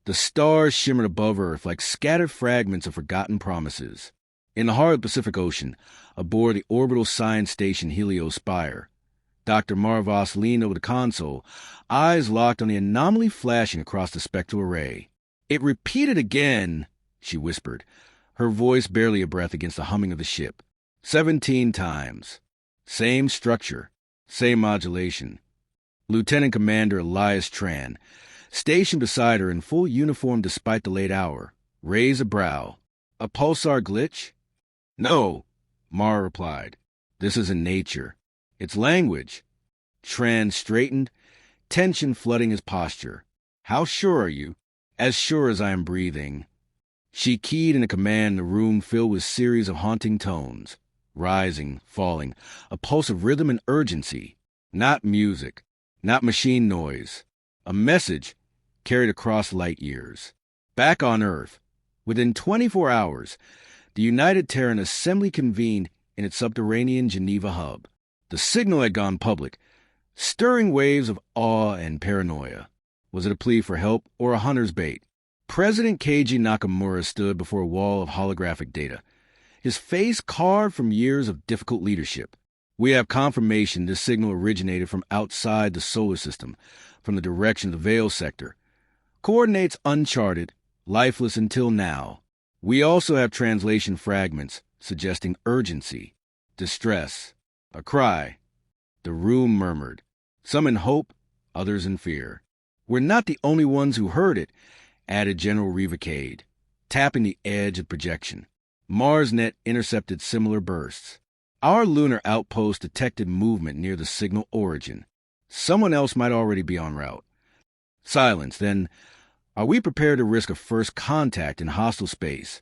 The stars shimmered above Earth like scattered fragments of forgotten promises. In the heart of the Pacific Ocean, aboard the orbital science station Heliospire, Dr. Marvas leaned over the console, eyes locked on the anomaly flashing across the spectral array. "It repeated again," she whispered, her voice barely a breath against the humming of the ship. 17 times. Same structure, same modulation. Lieutenant Commander Elias Tran, stationed beside her in full uniform despite the late hour, raised a brow. "A pulsar glitch?" "No," Mara replied. "This isn't nature. It's language." Tran straightened, tension flooding his posture. "How sure are you?" "As sure as I am breathing." She keyed in a command in the room filled with series of haunting tones, rising, falling, a pulse of rhythm and urgency. Not music, not machine noise. A message carried across light years. Back on Earth, within 24 hours, the United Terran Assembly convened in its subterranean Geneva hub. The signal had gone public, stirring waves of awe and paranoia. Was it a plea for help or a hunter's bait? President Keiji Nakamura stood before a wall of holographic data, his face carved from years of difficult leadership. "We have confirmation this signal originated from outside the solar system, from the direction of the Veil sector. Coordinates uncharted, lifeless until now. We also have translation fragments suggesting urgency, distress, a cry." The room murmured, some in hope, others in fear. "We're not the only ones who heard it," added General Rivacade, tapping the edge of projection. MarsNet intercepted similar bursts. "Our lunar outpost detected movement near the signal origin. Someone else might already be en route." Silence. Then, "Are we prepared to risk a first contact in hostile space?"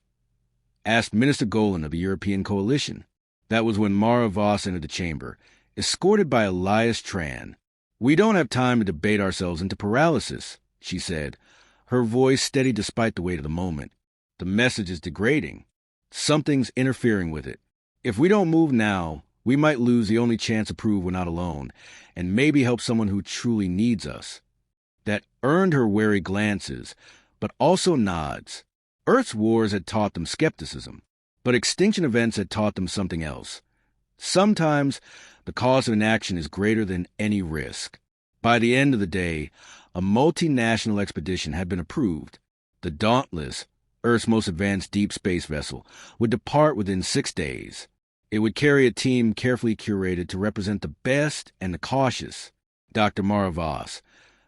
asked Minister Golan of the European Coalition. That was when Mara Voss entered the chamber, escorted by Elias Tran. "We don't have time to debate ourselves into paralysis," she said, her voice steady despite the weight of the moment. "The message is degrading. Something's interfering with it. If we don't move now, we might lose the only chance to prove we're not alone, and maybe help someone who truly needs us." That earned her wary glances, but also nods. Earth's wars had taught them skepticism, but extinction events had taught them something else. Sometimes the cost of inaction is greater than any risk. By the end of the day, a multinational expedition had been approved. The Dauntless, Earth's most advanced deep space vessel, would depart within 6 days. It would carry a team carefully curated to represent the best and the cautious. Dr. Mara Voss,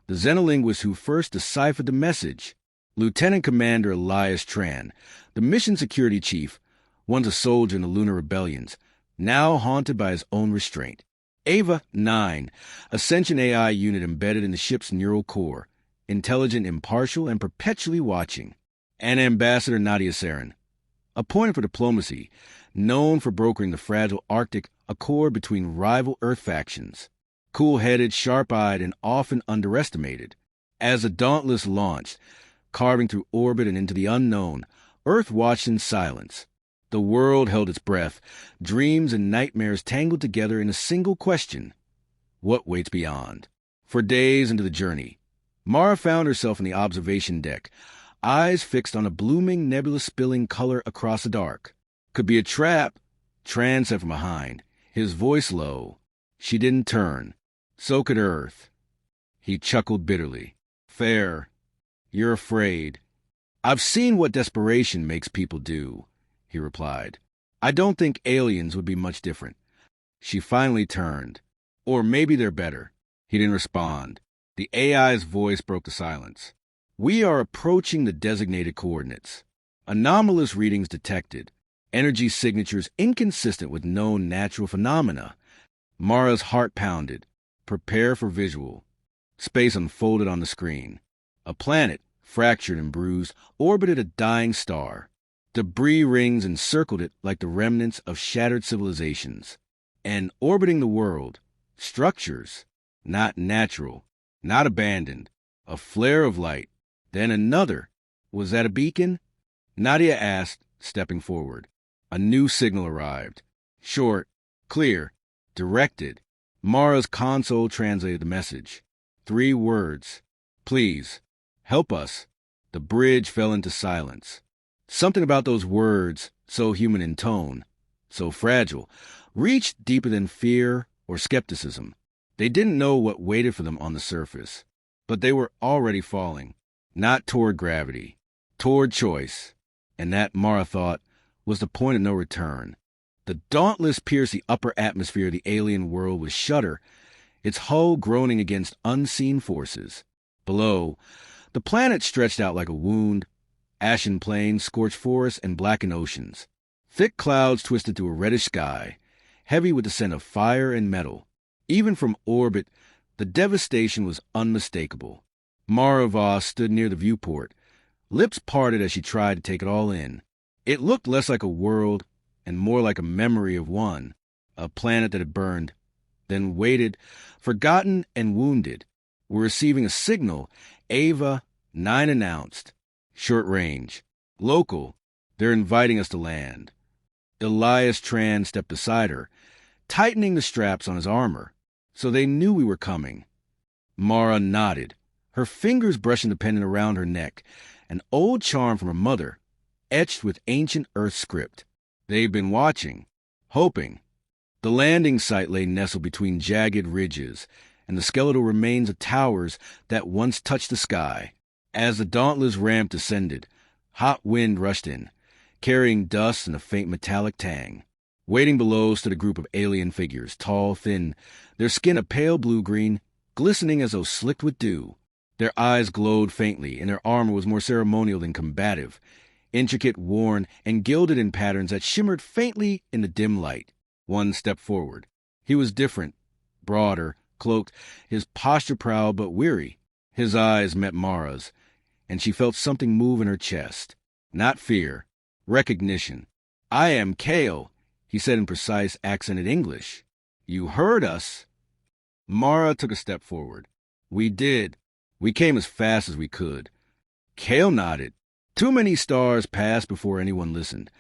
the xenolinguist who first deciphered the message. Lieutenant Commander Elias Tran, the mission security chief, once a soldier in the lunar rebellions, now haunted by his own restraint. Ava 9, a sentient AI unit embedded in the ship's neural core, intelligent, impartial, and perpetually watching. And Ambassador Nadia Sarin, appointed for diplomacy, known for brokering the fragile Arctic accord between rival Earth factions. Cool-headed, sharp-eyed, and often underestimated. As the Dauntless launched, carving through orbit and into the unknown, Earth watched in silence. The world held its breath, dreams and nightmares tangled together in a single question: what waits beyond? For days into the journey, Mara found herself in the observation deck, eyes fixed on a blooming nebula spilling color across the dark. "Could be a trap," Tran said from behind, his voice low. She didn't turn. So could Earth. He chuckled bitterly. "Fair. You're afraid." "I've seen what desperation makes people do," he replied. "I don't think aliens would be much different." She finally turned. "Or maybe they're better." He didn't respond. The AI's voice broke the silence. "We are approaching the designated coordinates. Anomalous readings detected. Energy signatures inconsistent with known natural phenomena." Mara's heart pounded. Prepare for visual. Space unfolded on the screen. A planet, fractured and bruised, orbited a dying star. Debris rings encircled it like the remnants of shattered civilizations. And orbiting the world, structures, not natural, not abandoned, a flare of light, then another. Was that a beacon? Nadia asked, stepping forward. A new signal arrived. Short, clear, directed. Mara's console translated the message. 3 words. "Please, help us." The bridge fell into silence. Something about those words, so human in tone, so fragile, reached deeper than fear or skepticism. They didn't know what waited for them on the surface, but they were already falling, not toward gravity, toward choice. And that, Mara thought, was the point of no return. The Dauntless pierced the upper atmosphere of the alien world with shudder, its hull groaning against unseen forces. Below, the planet stretched out like a wound, ashen plains, scorched forests, and blackened oceans. Thick clouds twisted through a reddish sky, heavy with the scent of fire and metal. Even from orbit, the devastation was unmistakable. Mara Voss stood near the viewport, lips parted as she tried to take it all in. It looked less like a world and more like a memory of one, a planet that had burned, then waited, forgotten and wounded. We're receiving a signal, Ava 9 announced. Short range. Local. They're inviting us to land. Elias Tran stepped beside her, tightening the straps on his armor, so they knew we were coming. Mara nodded, her fingers brushing the pendant around her neck, an old charm from her mother, etched with ancient Earth script. They've been watching, hoping. The landing site lay nestled between jagged ridges and the skeletal remains of towers that once touched the sky. As the Dauntless ramp descended, hot wind rushed in, carrying dust and a faint metallic tang. Waiting below stood a group of alien figures, tall, thin, their skin a pale blue-green, glistening as though slicked with dew. Their eyes glowed faintly, and their armor was more ceremonial than combative, intricate, worn, and gilded in patterns that shimmered faintly in the dim light. One stepped forward. He was different, broader, cloaked, his posture proud but weary. His eyes met Mara's, and she felt something move in her chest. Not fear, recognition. "I am Kale," he said in precise, accented English. "You heard us." Mara took a step forward. "We did. We came as fast as we could." Kale nodded. Too many stars passed before anyone listened.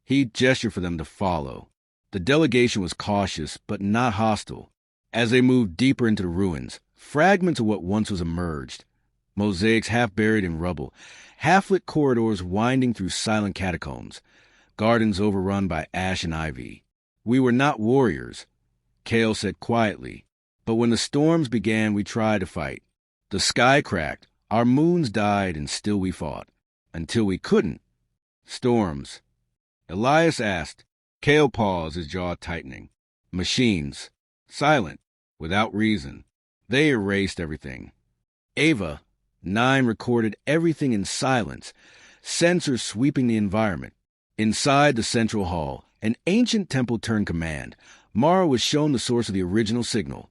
He gestured for them to follow. The delegation was cautious, but not hostile. As they moved deeper into the ruins, fragments of what once was emerged. Mosaics half buried in rubble, half-lit corridors winding through silent catacombs, gardens overrun by ash and ivy. "We were not warriors," Kale said quietly, "but when the storms began, we tried to fight. The sky cracked, our moons died, and still we fought. Until we couldn't." "Storms?" Elias asked. Kale paused, his jaw tightening. "Machines. Silent. Without reason. They erased everything. Ava 9 recorded everything in silence, sensors sweeping the environment. Inside the central hall, an ancient temple turned command. Mara was shown the source of the original signal,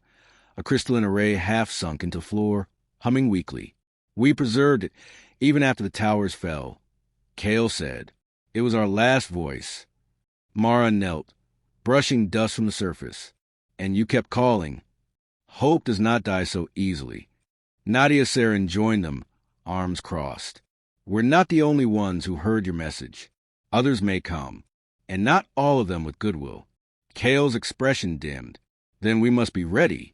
a crystalline array half sunk into floor, humming weakly. "We preserved it, even after the towers fell," Kale said. "It was our last voice." Mara knelt, brushing dust from the surface. "And you kept calling. Hope does not die so easily." Nadia Saren joined them, arms crossed. "We're not the only ones who heard your message. Others may come, and not all of them with goodwill." Kale's expression dimmed. "Then we must be ready."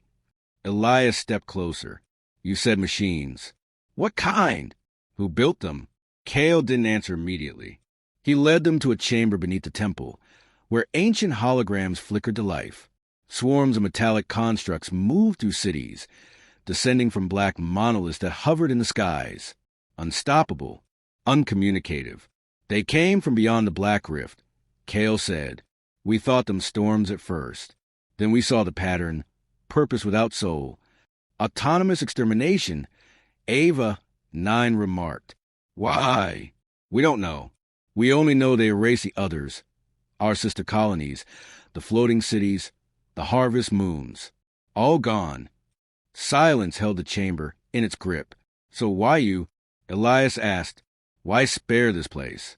Elias stepped closer. "You said machines. What kind? Who built them?" Kale didn't answer immediately. He led them to a chamber beneath the temple, where ancient holograms flickered to life. Swarms of metallic constructs moved through cities, descending from black monoliths that hovered in the skies. Unstoppable, uncommunicative. "They came from beyond the Black Rift," Kale said. "We thought them storms at first. Then we saw the pattern, purpose without soul. Autonomous extermination," Ava 9 remarked. "Why?" "We don't know. We only know they erased the others, our sister colonies, the floating cities, the harvest moons. All gone." Silence held the chamber in its grip. "So why you?" Elias asked. "Why spare this place?"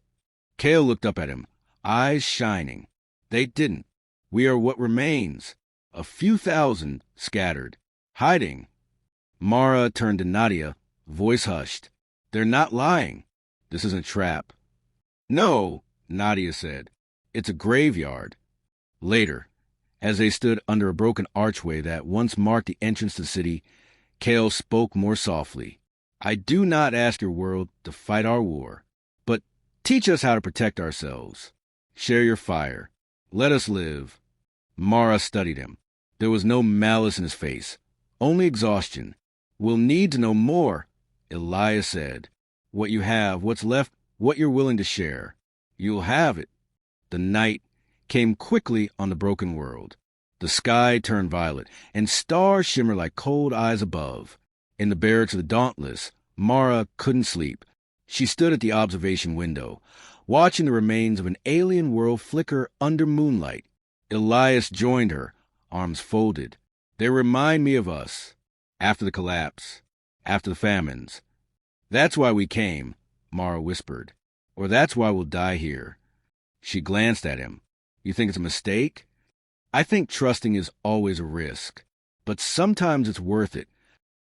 Kale looked up at him, eyes shining. "They didn't. We are what remains. A few thousand scattered, hiding." Mara turned to Nadia, voice hushed. "They're not lying. This isn't a trap." "No," Nadia said. "It's a graveyard." Later, as they stood under a broken archway that once marked the entrance to the city, Kale spoke more softly. I do not ask your world to fight our war, but teach us how to protect ourselves. Share your fire. Let us live. Mara studied him. There was no malice in his face, only exhaustion. We'll need to know more, Elias said. What you have, what's left, what you're willing to share. You'll have it. The night came quickly on the broken world. The sky turned violet, and stars shimmered like cold eyes above. In the barracks of the Dauntless, Mara couldn't sleep. She stood at the observation window, watching the remains of an alien world flicker under moonlight. Elias joined her, arms folded. They remind me of us. After the collapse, after the famines. That's why we came, Mara whispered. Or that's why we'll die here. She glanced at him. You think it's a mistake? I think trusting is always a risk, but sometimes it's worth it.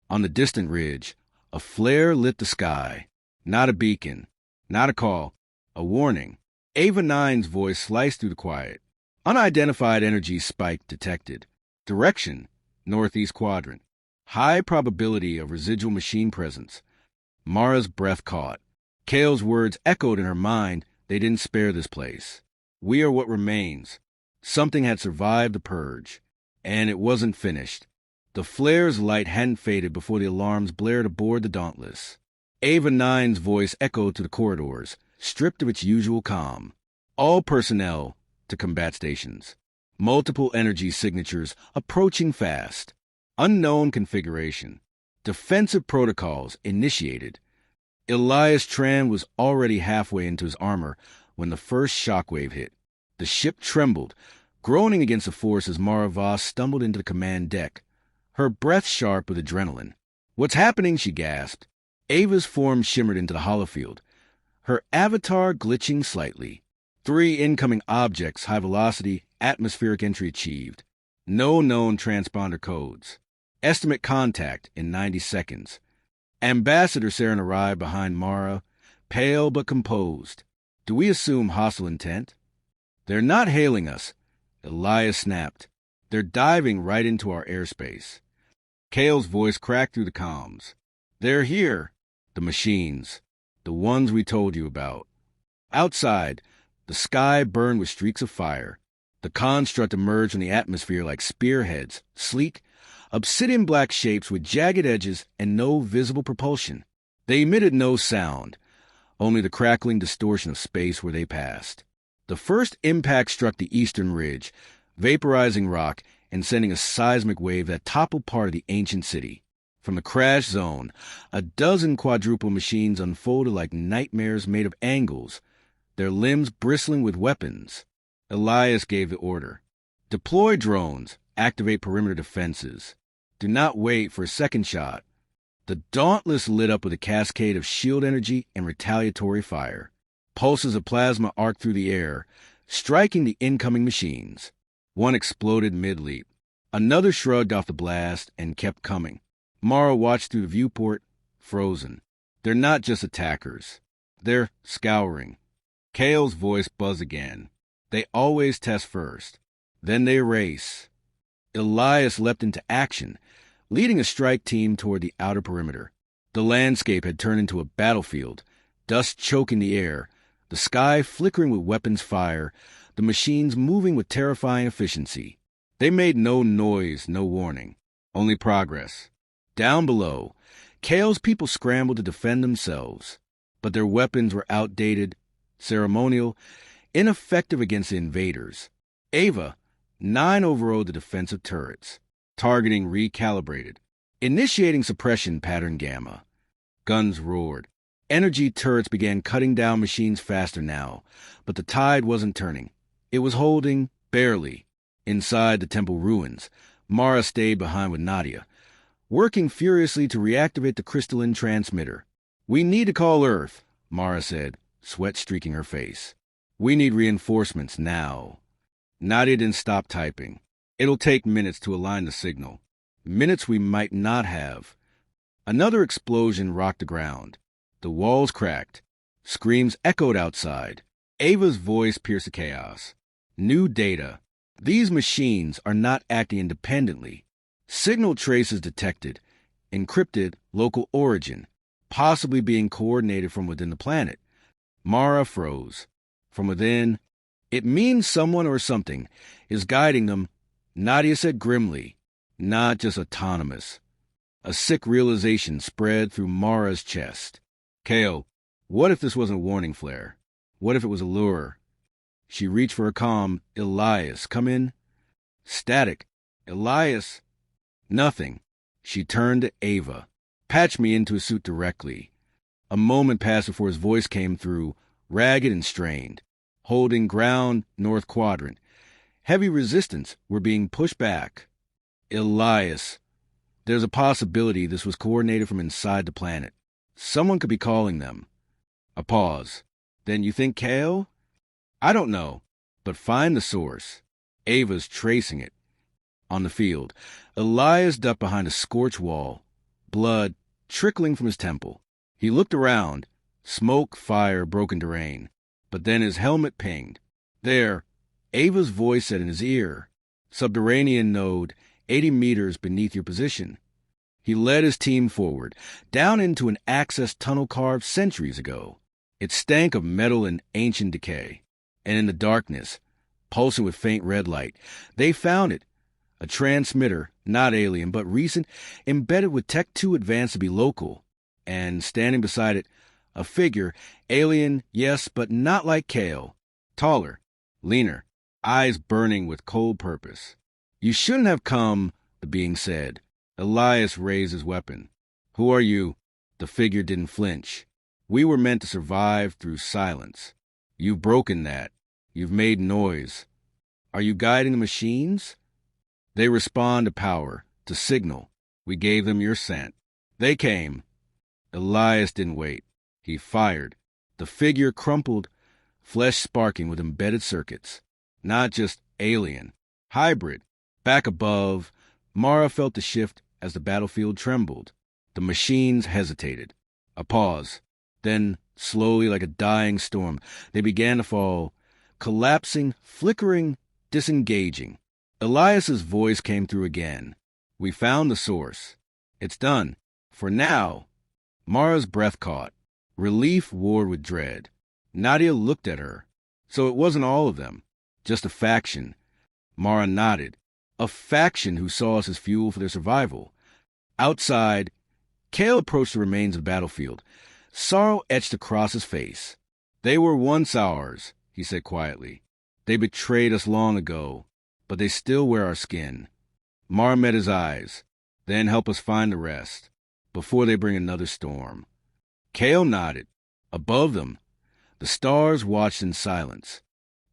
On the distant ridge, a flare lit the sky. Not a beacon, not a call, a warning. Ava 9's voice sliced through the quiet. Unidentified energy spike detected. Direction, northeast quadrant. High probability of residual machine presence. Mara's breath caught. Kale's words echoed in her mind. They didn't spare this place. We are what remains. Something had survived the purge, and it wasn't finished. The flare's light hadn't faded before the alarms blared aboard the Dauntless. Ava 9's voice echoed to the corridors, stripped of its usual calm. All personnel to combat stations. Multiple energy signatures approaching fast. Unknown configuration. Defensive protocols initiated. Elias Tran was already halfway into his armor when the first shockwave hit. The ship trembled, groaning against the force as Mara Voss stumbled into the command deck, her breath sharp with adrenaline. What's happening? She gasped. Ava's form shimmered into the holofield, her avatar glitching slightly. 3 incoming objects, high velocity, atmospheric entry achieved. No known transponder codes. Estimate contact in 90 seconds. Ambassador Saren arrived behind Mara, pale but composed. Do we assume hostile intent? They're not hailing us, Elias snapped. They're diving right into our airspace. Kale's voice cracked through the comms. They're here. The machines. The ones we told you about. Outside, the sky burned with streaks of fire. The construct emerged from the atmosphere like spearheads, sleek, obsidian-black shapes with jagged edges and no visible propulsion. They emitted no sound, only the crackling distortion of space where they passed. The first impact struck the eastern ridge, vaporizing rock and sending a seismic wave that toppled part of the ancient city. From the crash zone, a dozen quadruple machines unfolded like nightmares made of angles, their limbs bristling with weapons. Elias gave the order. Deploy drones, activate perimeter defenses. Do not wait for a second shot. The Dauntless lit up with a cascade of shield energy and retaliatory fire. Pulses of plasma arced through the air, striking the incoming machines. One exploded mid-leap. Another shrugged off the blast and kept coming. Mara watched through the viewport, frozen. They're not just attackers. They're scouring. Kale's voice buzzed again. They always test first. Then they race. Elias leapt into action, leading a strike team toward the outer perimeter. The landscape had turned into a battlefield, dust choking the air, the sky flickering with weapons fire, the machines moving with terrifying efficiency. They made no noise, no warning, only progress. Down below, Kale's people scrambled to defend themselves, but their weapons were outdated, ceremonial, ineffective against the invaders. Ava 9 overrode the defensive turrets, targeting recalibrated, initiating suppression pattern gamma. Guns roared. Energy turrets began cutting down machines faster now, but the tide wasn't turning. It was holding, barely. Inside the temple ruins, Mara stayed behind with Nadia, working furiously to reactivate the crystalline transmitter. We need to call Earth, Mara said, sweat streaking her face. We need reinforcements now. Nadia didn't stop typing. It'll take minutes to align the signal. Minutes we might not have. Another explosion rocked the ground. The walls cracked. Screams echoed outside. Ava's voice pierced the chaos. New data. These machines are not acting independently. Signal traces detected. Encrypted local origin. possibly being coordinated from within the planet. Mara froze. From within, it means someone or something is guiding them, Nadia said grimly, not just autonomous. A sick realization spread through Mara's chest. Kale, what if this wasn't a warning flare? What if it was a lure? She reached for a comm. Elias, come in. Static. Elias. Nothing. She turned to Ava. Patch me into a suit directly. A moment passed before his voice came through, ragged and strained. Holding ground, North Quadrant. Heavy resistance were being pushed back. Elias. There's a possibility this was coordinated from inside the planet. Someone could be calling them. A pause. Then you think Kale? I don't know, but find the source. Ava's tracing it. On the field, Elias ducked behind a scorched wall, blood trickling from his temple. He looked around, smoke, fire broke into rain, but then his helmet pinged. There, Ava's voice said in his ear, subterranean node, 80 meters beneath your position. He led his team forward, down into an access tunnel carved centuries ago. It stank of metal and ancient decay. And in the darkness, pulsing with faint red light, they found it. A transmitter, not alien, but recent, embedded with tech too advanced to be local. And standing beside it, a figure, alien, yes, but not like Kale. Taller, leaner, eyes burning with cold purpose. You shouldn't have come, the being said. Elias raised his weapon. Who are you? The figure didn't flinch. We were meant to survive through silence. You've broken that. You've made noise. Are you guiding the machines? They respond to power, to signal. We gave them your scent. They came. Elias didn't wait. He fired. The figure crumpled, flesh sparking with embedded circuits. Not just alien. Hybrid. Back above, Mara felt the shift as the battlefield trembled. The machines hesitated. A pause. Then, slowly like a dying storm, they began to fall, collapsing, flickering, disengaging. Elias's voice came through again. We found the source. It's done. For now. Mara's breath caught. Relief warred with dread. Nadia looked at her. So it wasn't all of them. Just a faction. Mara nodded. A faction who saw us as fuel for their survival. Outside, Kale approached the remains of the battlefield. Sorrow etched across his face. They were once ours, he said quietly. They betrayed us long ago, but they still wear our skin. Mara met his eyes. Then help us find the rest, before they bring another storm. Kale nodded. Above them, the stars watched in silence.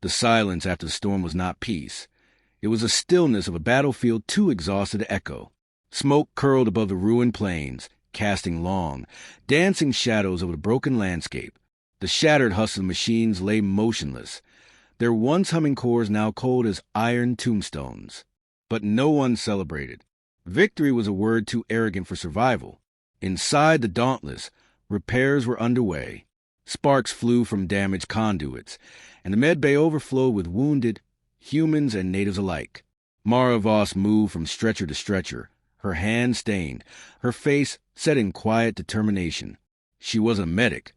The silence after the storm was not peace. It was the stillness of a battlefield too exhausted to echo. Smoke curled above the ruined plains, casting long, dancing shadows over the broken landscape. The shattered husks of the machines lay motionless, their once humming cores now cold as iron tombstones. But no one celebrated. Victory was a word too arrogant for survival. Inside the Dauntless, repairs were underway. Sparks flew from damaged conduits, and the med bay overflowed with wounded, humans and natives alike. Mara Voss moved from stretcher to stretcher, her hands stained, her face set in quiet determination. She was a medic,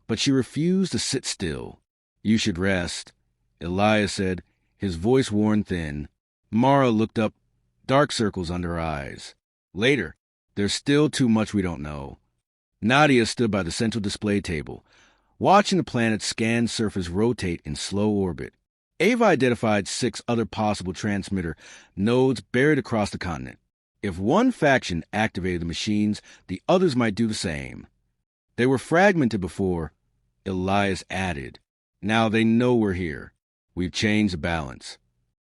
but she refused to sit still. You should rest, Elias said, his voice worn thin. Mara looked up, dark circles under her eyes. Later, there's still too much we don't know. Nadia stood by the central display table, watching the planet's scanned surface rotate in slow orbit. Ava identified 6 other possible transmitter nodes buried across the continent. If one faction activated the machines, the others might do the same. They were fragmented before, Elias added. Now they know we're here. We've changed the balance.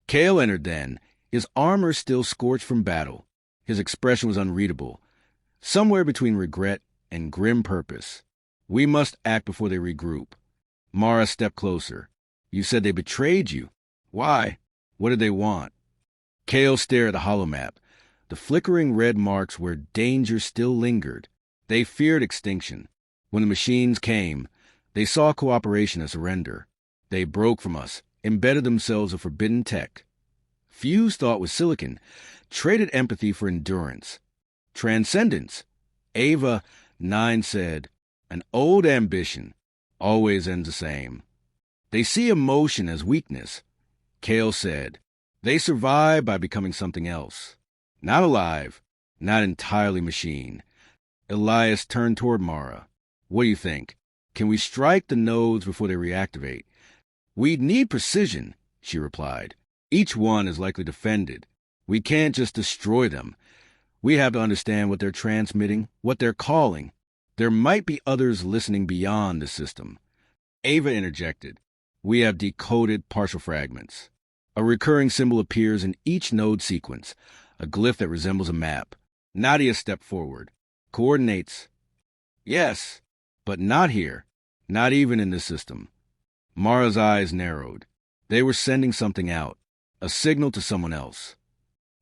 Kale entered then, his armor still scorched from battle. His expression was unreadable, somewhere between regret and grim purpose. We must act before they regroup. Mara stepped closer. You said they betrayed you. Why? What did they want? Kale stared at the holomap, the flickering red marks where danger still lingered. They feared extinction. When the machines came, they saw cooperation as surrender. They broke from us, embedded themselves with forbidden tech. Fused thought with silicon, traded empathy for endurance. Transcendence. Ava, Nine said, "An old ambition always ends the same. They see emotion as weakness." Kale said, "They survive by becoming something else. Not alive, not entirely machine." Elias turned toward Mara. "What do you think? Can we strike the nodes before they reactivate?" "We'd need precision," she replied. "Each one is likely defended. We can't just destroy them. We have to understand what they're transmitting, what they're calling. There might be others listening beyond the system." Ava interjected, "We have decoded partial fragments. A recurring symbol appears in each node sequence, a glyph that resembles a map." Nadia stepped forward. "Coordinates." "Yes, but not here. Not even in this system." Mara's eyes narrowed. They were sending something out, a signal to someone else.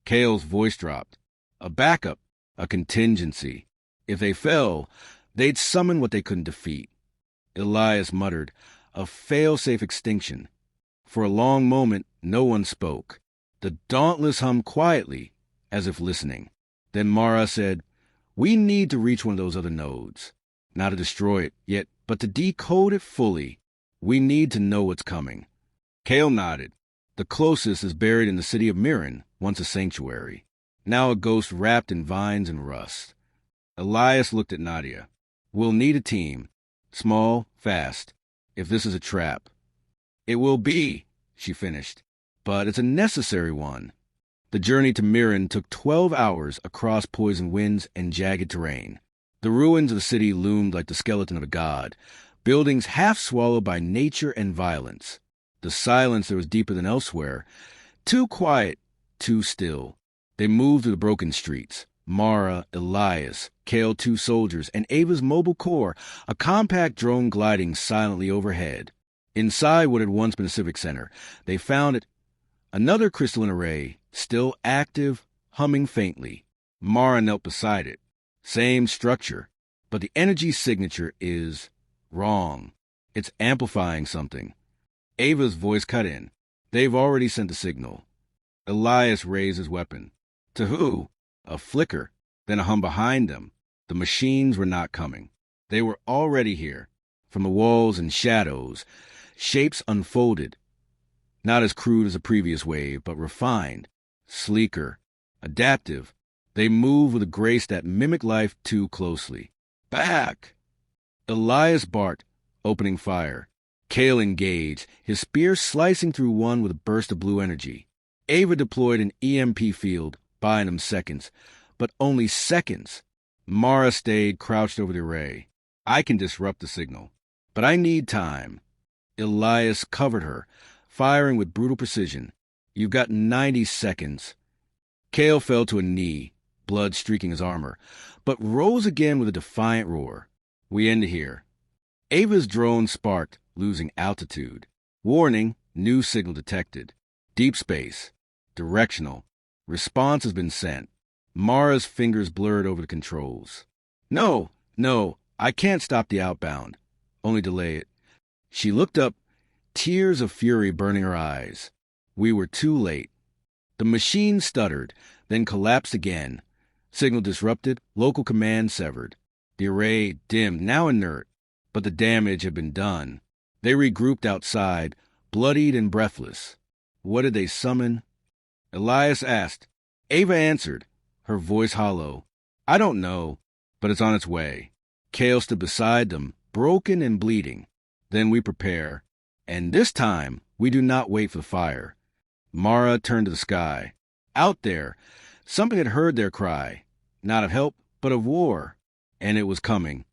Kale's voice dropped. "A backup, a contingency. If they fell, they'd summon what they couldn't defeat." Elias muttered, "A fail-safe extinction." For a long moment, no one spoke. The Dauntless hummed quietly, as if listening. Then Mara said, "We need to reach one of those other nodes. Not to destroy it yet, but to decode it fully. We need to know what's coming." Kale nodded. "The closest is buried in the city of Mirren, once a sanctuary. Now a ghost wrapped in vines and rust." Elias looked at Nadia. "We'll need a team. Small, fast, if this is a trap." "It will be," she finished. "But it's a necessary one." The journey to Mirren took 12 hours across poison winds and jagged terrain. The ruins of the city loomed like the skeleton of a god, buildings half swallowed by nature and violence. The silence there was deeper than elsewhere, too quiet, too still. They moved through the broken streets. Mara, Elias, Kale, 2 soldiers, and Ava's mobile core, a compact drone gliding silently overhead. Inside what had once been a civic center, they found it another crystalline array, still active, humming faintly. Mara knelt beside it. Same structure, but the energy signature is wrong. It's amplifying something. Ava's voice cut in. "They've already sent a signal." Elias raised his weapon. "To who?" A flicker, then a hum behind them. The machines were not coming. They were already here. From the walls and shadows, shapes unfolded. Not as crude as a previous wave, but refined, sleeker, adaptive. They moved with a grace that mimicked life too closely. "Back!" Elias barked, opening fire. Kale engaged, his spear slicing through one with a burst of blue energy. Ava deployed an EMP field, buying them seconds, but only seconds. Mara stayed crouched over the array. "I can disrupt the signal, but I need time." Elias covered her, firing with brutal precision. "You've got 90 seconds. Kale fell to a knee, blood streaking his armor, but rose again with a defiant roar. "We end here." Ava's drone sparked, losing altitude. "Warning, new signal detected. Deep space. Directional. Response has been sent." Mara's fingers blurred over the controls. No, I can't stop the outbound. Only delay it." She looked up, tears of fury burning her eyes. We were too late. The machine stuttered, then collapsed again. Signal disrupted, local command severed. The array dimmed, now inert, but the damage had been done. They regrouped outside, bloodied and breathless. What did they summon? Elias asked. Ava answered, her voice hollow. "I don't know, but it's on its way." Kale stood beside them, broken and bleeding. "Then we prepare. And this time, we do not wait for the fire." Mara turned to the sky. Out there, something had heard their cry. Not of help, but of war. And it was coming.